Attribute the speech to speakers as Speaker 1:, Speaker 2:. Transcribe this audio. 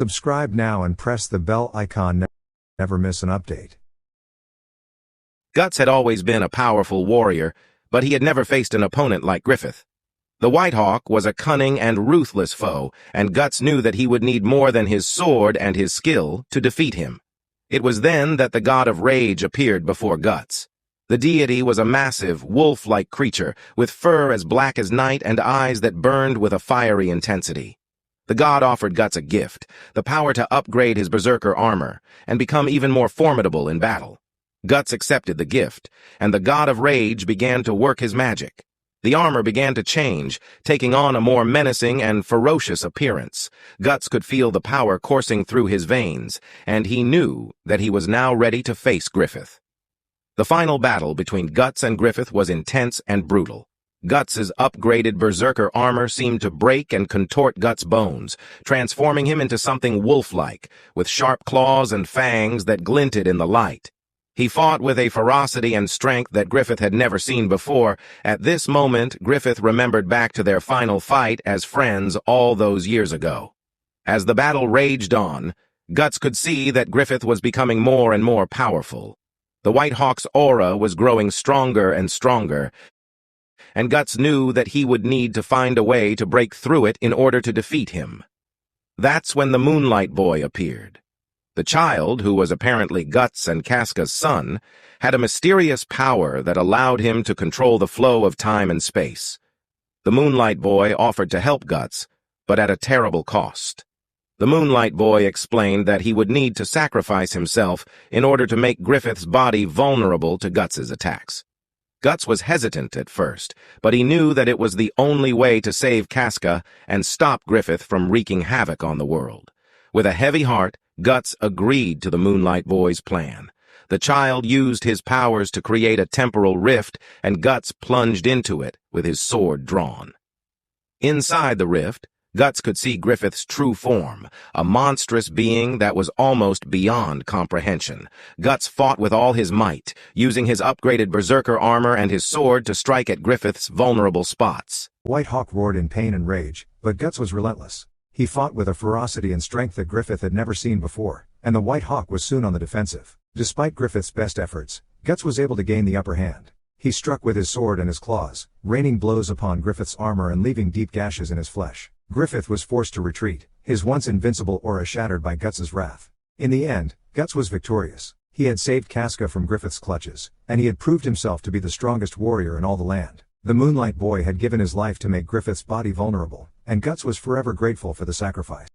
Speaker 1: Subscribe now and press the bell icon. Never miss an update.
Speaker 2: Guts had always been a powerful warrior, but he had never faced an opponent like Griffith. The White Hawk was a cunning and ruthless foe, and Guts knew that he would need more than his sword and his skill to defeat him. It was then that the god of rage appeared before Guts. The deity was a massive, wolf-like creature, with fur as black as night and eyes that burned with a fiery intensity. The god offered Guts a gift, the power to upgrade his berserker armor, and become even more formidable in battle. Guts accepted the gift, and the god of rage began to work his magic. The armor began to change, taking on a more menacing and ferocious appearance. Guts could feel the power coursing through his veins, and he knew that he was now ready to face Griffith. The final battle between Guts and Griffith was intense and brutal. Guts's upgraded berserker armor seemed to break and contort Guts' bones, transforming him into something wolf-like, with sharp claws and fangs that glinted in the light. He fought with a ferocity and strength that Griffith had never seen before. At this moment, Griffith remembered back to their final fight as friends all those years ago. As the battle raged on, Guts could see that Griffith was becoming more and more powerful. The White Hawk's aura was growing stronger and stronger, and Guts knew that he would need to find a way to break through it in order to defeat him. That's when the Moonlight Boy appeared. The child, who was apparently Guts and Casca's son, had a mysterious power that allowed him to control the flow of time and space. The Moonlight Boy offered to help Guts, but at a terrible cost. The Moonlight Boy explained that he would need to sacrifice himself in order to make Griffith's body vulnerable to Guts's attacks. Guts was hesitant at first, but he knew that it was the only way to save Casca and stop Griffith from wreaking havoc on the world. With a heavy heart, Guts agreed to the Moonlight Boy's plan. The child used his powers to create a temporal rift, and Guts plunged into it with his sword drawn. Inside the rift, Guts could see Griffith's true form, a monstrous being that was almost beyond comprehension. Guts fought with all his might, using his upgraded berserker armor and his sword to strike at Griffith's vulnerable spots.
Speaker 1: White Hawk roared in pain and rage, but Guts was relentless. He fought with a ferocity and strength that Griffith had never seen before, and the White Hawk was soon on the defensive. Despite Griffith's best efforts, Guts was able to gain the upper hand. He struck with his sword and his claws, raining blows upon Griffith's armor and leaving deep gashes in his flesh. Griffith was forced to retreat, his once invincible aura shattered by Guts's wrath. In the end, Guts was victorious. He had saved Casca from Griffith's clutches, and he had proved himself to be the strongest warrior in all the land. The Moonlight Boy had given his life to make Griffith's body vulnerable, and Guts was forever grateful for the sacrifice.